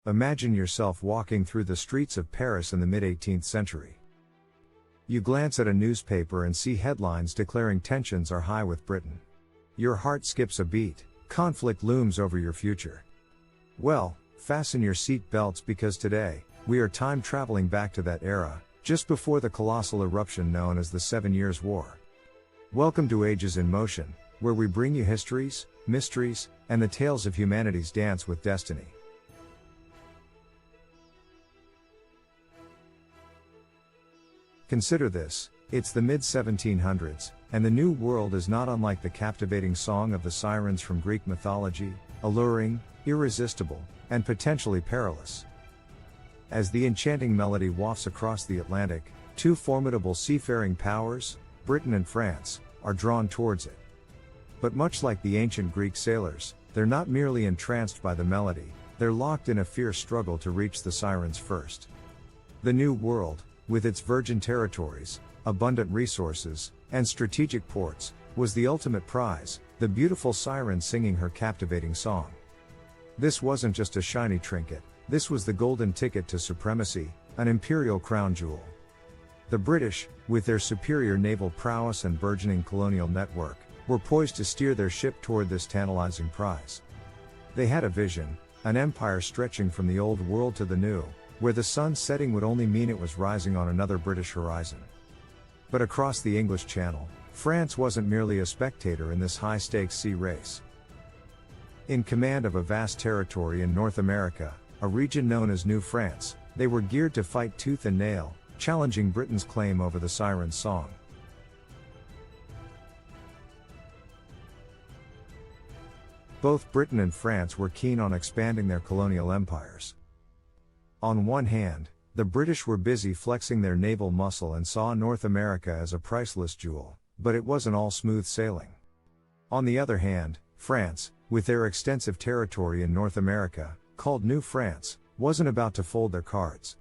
Imagine yourself walking through the streets of Paris in the mid-18th century. You glance at a newspaper and see headlines declaring tensions are high with Britain. Your heart skips a beat, conflict looms over your future. Well, fasten your seat belts because today, we are time traveling back to that era, just before the colossal eruption known as the 7 Years' War. Welcome to Ages in Motion, where we bring you histories, mysteries, and the tales of humanity's dance with destiny. Consider this, it's the mid-1700s, and the New World is not unlike the captivating song of the sirens from Greek mythology, alluring, irresistible, and potentially perilous. As the enchanting melody wafts across the Atlantic, two formidable seafaring powers, Britain and France, are drawn towards it. But much like the ancient Greek sailors, they're not merely entranced by the melody, they're locked in a fierce struggle to reach the sirens first. The New World, with its virgin territories, abundant resources, and strategic ports, was the ultimate prize, the beautiful siren singing her captivating song. This wasn't just a shiny trinket, this was the golden ticket to supremacy, an imperial crown jewel. The British, with their superior naval prowess and burgeoning colonial network, were poised to steer their ship toward this tantalizing prize. They had a vision, an empire stretching from the old world to the new, where the sun setting would only mean it was rising on another British horizon. But across the English Channel, France wasn't merely a spectator in this high-stakes sea race. In command of a vast territory in North America, a region known as New France, they were geared to fight tooth and nail, challenging Britain's claim over the siren's song. Both Britain and France were keen on expanding their colonial empires. On one hand, the British were busy flexing their naval muscle and saw North America as a priceless jewel, but it wasn't all smooth sailing. On the other hand, France, with their extensive territory in North America, called New France, wasn't about to fold their cards.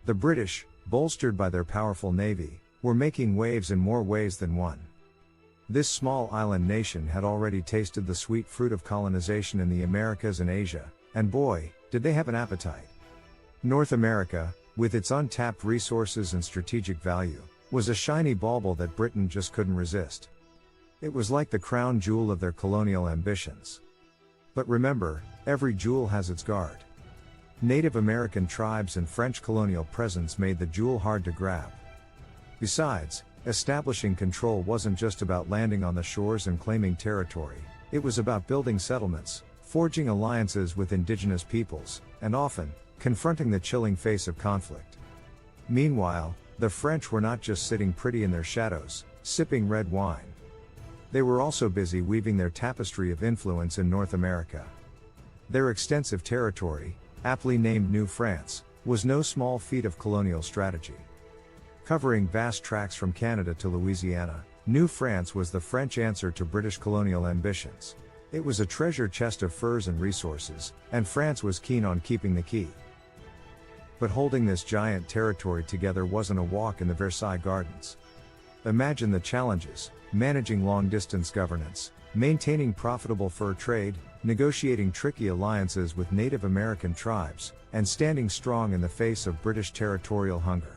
The British, bolstered by their powerful navy, were making waves in more ways than one. This small island nation had already tasted the sweet fruit of colonization in the Americas and Asia, and boy, did they have an appetite. North America, with its untapped resources and strategic value, was a shiny bauble that Britain just couldn't resist. It was like the crown jewel of their colonial ambitions. But remember, every jewel has its guard. Native American tribes and French colonial presence made the jewel hard to grab. Besides, establishing control wasn't just about landing on the shores and claiming territory, it was about building settlements, forging alliances with indigenous peoples, and often, confronting the chilling face of conflict. Meanwhile, the French were not just sitting pretty in their shadows, sipping red wine. They were also busy weaving their tapestry of influence in North America. Their extensive territory, aptly named New France, was no small feat of colonial strategy. Covering vast tracts from Canada to Louisiana, New France was the French answer to British colonial ambitions. It was a treasure chest of furs and resources, and France was keen on keeping the key. But holding this giant territory together wasn't a walk in the Versailles Gardens. Imagine the challenges: managing long-distance governance, maintaining profitable fur trade, negotiating tricky alliances with Native American tribes, and standing strong in the face of British territorial hunger.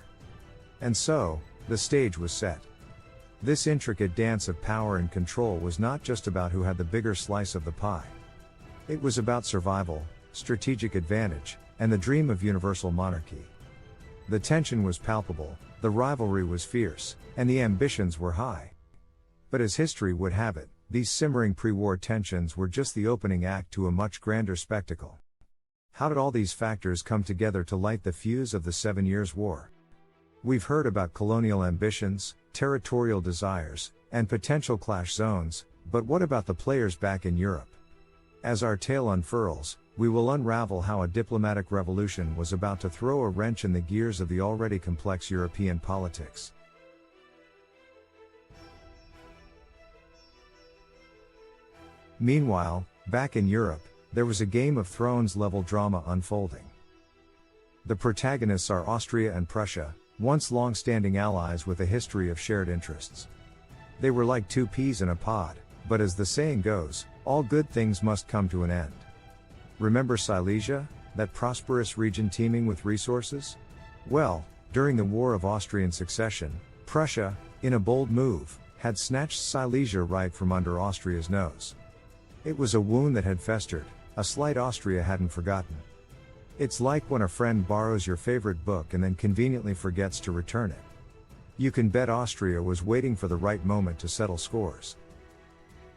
And so, the stage was set. This intricate dance of power and control was not just about who had the bigger slice of the pie. It was about survival, strategic advantage, and the dream of universal monarchy. The tension was palpable, the rivalry was fierce, and the ambitions were high. But as history would have it, these simmering pre-war tensions were just the opening act to a much grander spectacle. How did all these factors come together to light the fuse of the 7 Years' War? We've heard about colonial ambitions, territorial desires, and potential clash zones, but what about the players back in Europe? As our tale unfurls, we will unravel how a diplomatic revolution was about to throw a wrench in the gears of the already complex European politics. Meanwhile, back in Europe, there was a Game of Thrones-level drama unfolding. The protagonists are Austria and Prussia, once long-standing allies with a history of shared interests. They were like two peas in a pod, but as the saying goes, all good things must come to an end. Remember Silesia, that prosperous region teeming with resources? Well, during the War of Austrian Succession, Prussia, in a bold move, had snatched Silesia right from under Austria's nose. It was a wound that had festered, a slight Austria hadn't forgotten. It's like when a friend borrows your favorite book and then conveniently forgets to return it. You can bet Austria was waiting for the right moment to settle scores.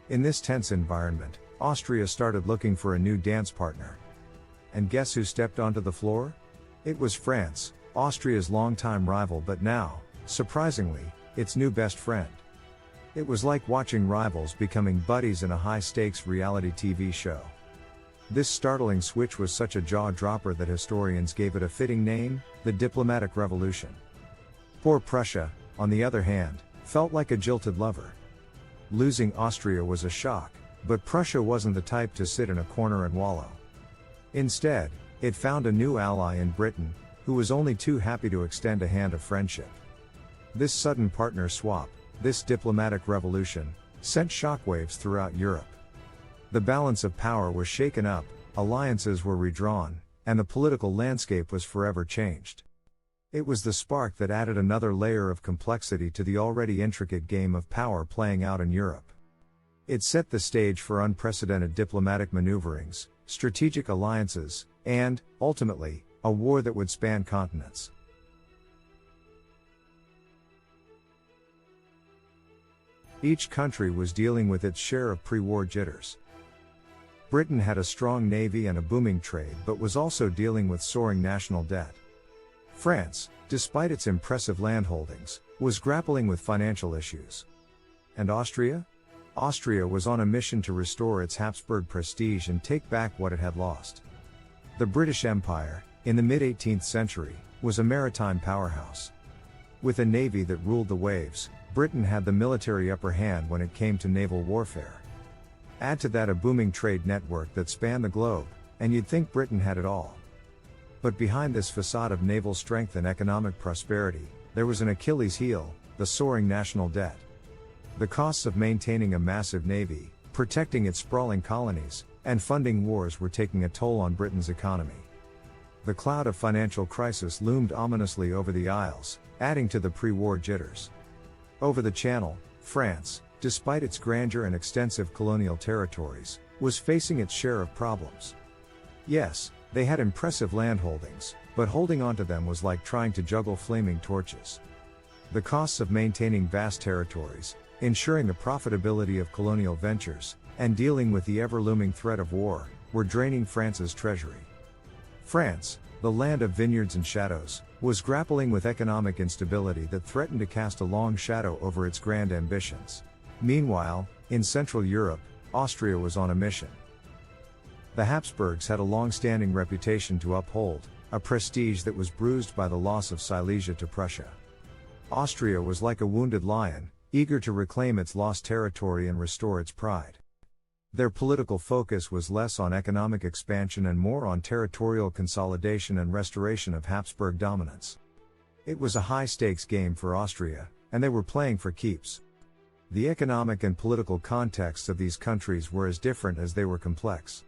In this tense environment, Austria started looking for a new dance partner. And guess who stepped onto the floor? It was France, Austria's longtime rival, but now, surprisingly, its new best friend. It was like watching rivals becoming buddies in a high-stakes reality TV show. This startling switch was such a jaw-dropper that historians gave it a fitting name, the Diplomatic Revolution. Poor Prussia, on the other hand, felt like a jilted lover. Losing Austria was a shock, but Prussia wasn't the type to sit in a corner and wallow. Instead, it found a new ally in Britain, who was only too happy to extend a hand of friendship. This sudden partner swap, this diplomatic revolution, sent shockwaves throughout Europe. The balance of power was shaken up, alliances were redrawn, and the political landscape was forever changed. It was the spark that added another layer of complexity to the already intricate game of power playing out in Europe. It set the stage for unprecedented diplomatic maneuverings, strategic alliances, and, ultimately, a war that would span continents. Each country was dealing with its share of pre-war jitters. Britain had a strong navy and a booming trade, but was also dealing with soaring national debt. France, despite its impressive landholdings, was grappling with financial issues. And Austria? Austria was on a mission to restore its Habsburg prestige and take back what it had lost. The British Empire, in the mid-18th century, was a maritime powerhouse. With a navy that ruled the waves, Britain had the military upper hand when it came to naval warfare. Add to that a booming trade network that spanned the globe, and you'd think Britain had it all. But behind this facade of naval strength and economic prosperity, there was an Achilles heel, the soaring national debt. The costs of maintaining a massive navy, protecting its sprawling colonies, and funding wars were taking a toll on Britain's economy. The cloud of financial crisis loomed ominously over the Isles, adding to the pre-war jitters. Over the Channel, France, despite its grandeur and extensive colonial territories, was facing its share of problems. Yes, they had impressive landholdings, but holding onto them was like trying to juggle flaming torches. The costs of maintaining vast territories, ensuring the profitability of colonial ventures, and dealing with the ever-looming threat of war, were draining France's treasury. France, the land of vineyards and shadows, was grappling with economic instability that threatened to cast a long shadow over its grand ambitions. Meanwhile, in Central Europe, Austria was on a mission. The Habsburgs had a long-standing reputation to uphold, a prestige that was bruised by the loss of Silesia to Prussia. Austria was like a wounded lion, eager to reclaim its lost territory and restore its pride. Their political focus was less on economic expansion and more on territorial consolidation and restoration of Habsburg dominance. It was a high-stakes game for Austria, and they were playing for keeps. The economic and political contexts of these countries were as different as they were complex.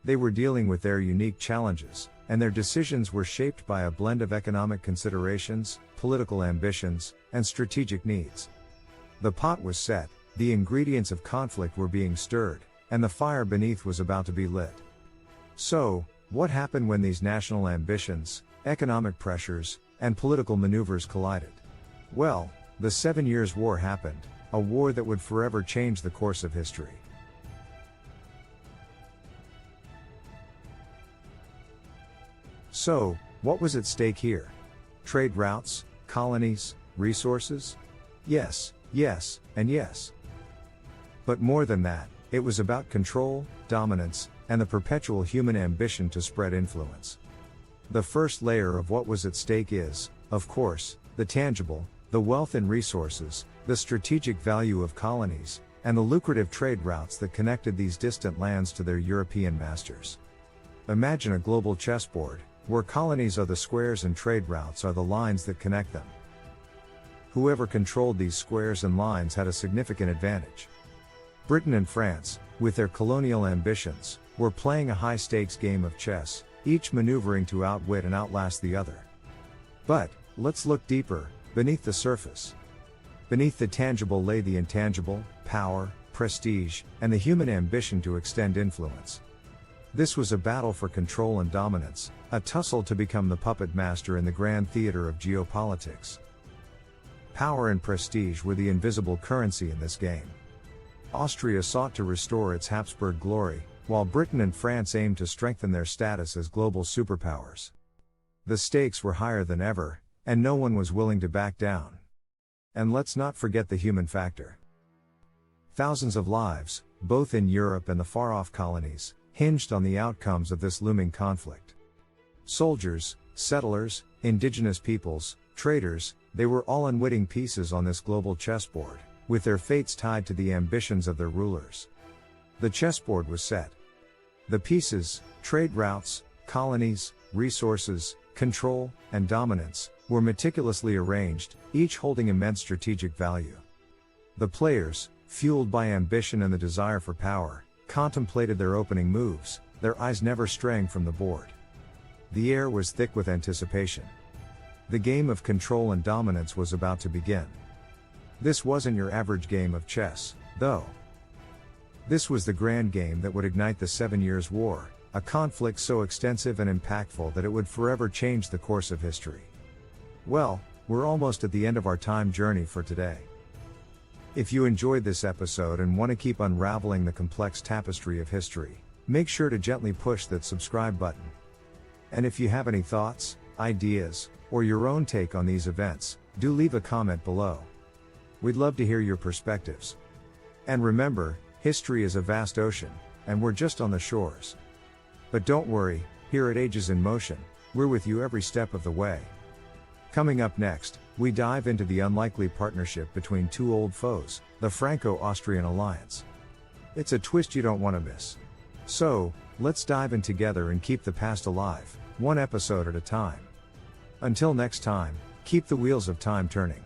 They were dealing with their unique challenges, and their decisions were shaped by a blend of economic considerations, political ambitions, and strategic needs. The pot was set, the ingredients of conflict were being stirred, and the fire beneath was about to be lit. So, what happened when these national ambitions, economic pressures, and political maneuvers collided? Well, the 7 Years' War happened, a war that would forever change the course of history. So, what was at stake here? Trade routes, colonies, resources? Yes, and yes. But more than that, it was about control, dominance, and the perpetual human ambition to spread influence. The first layer of what was at stake is, of course, the tangible, the wealth and resources, the strategic value of colonies, and the lucrative trade routes that connected these distant lands to their European masters. Imagine a global chessboard, where colonies are the squares and trade routes are the lines that connect them. Whoever controlled these squares and lines had a significant advantage. Britain and France, with their colonial ambitions, were playing a high-stakes game of chess, each maneuvering to outwit and outlast the other. But, let's look deeper, beneath the surface. Beneath the tangible lay the intangible, power, prestige, and the human ambition to extend influence. This was a battle for control and dominance, a tussle to become the puppet master in the grand theater of geopolitics. Power and prestige were the invisible currency in this game. Austria sought to restore its Habsburg glory, while Britain and France aimed to strengthen their status as global superpowers. The stakes were higher than ever, and no one was willing to back down. And let's not forget the human factor. Thousands of lives, both in Europe and the far-off colonies, hinged on the outcomes of this looming conflict. Soldiers, settlers, indigenous peoples, traders, they were all unwitting pieces on this global chessboard, with their fates tied to the ambitions of their rulers. The chessboard was set. The pieces, trade routes, colonies, resources, control, and dominance, were meticulously arranged, each holding immense strategic value. The players, fueled by ambition and the desire for power, contemplated their opening moves, their eyes never straying from the board. The air was thick with anticipation. The game of control and dominance was about to begin. This wasn't your average game of chess, though. This was the grand game that would ignite the 7 Years' War, a conflict so extensive and impactful that it would forever change the course of history. Well, we're almost at the end of our time journey for today. If you enjoyed this episode and want to keep unraveling the complex tapestry of history, make sure to gently push that subscribe button. And if you have any thoughts, ideas, or your own take on these events, do leave a comment below. We'd love to hear your perspectives. And remember, history is a vast ocean, and we're just on the shores. But don't worry, here at Ages in Motion, we're with you every step of the way. Coming up next, we dive into the unlikely partnership between two old foes, the Franco-Austrian alliance. It's a twist you don't want to miss. So, let's dive in together and keep the past alive, one episode at a time. Until next time, keep the wheels of time turning.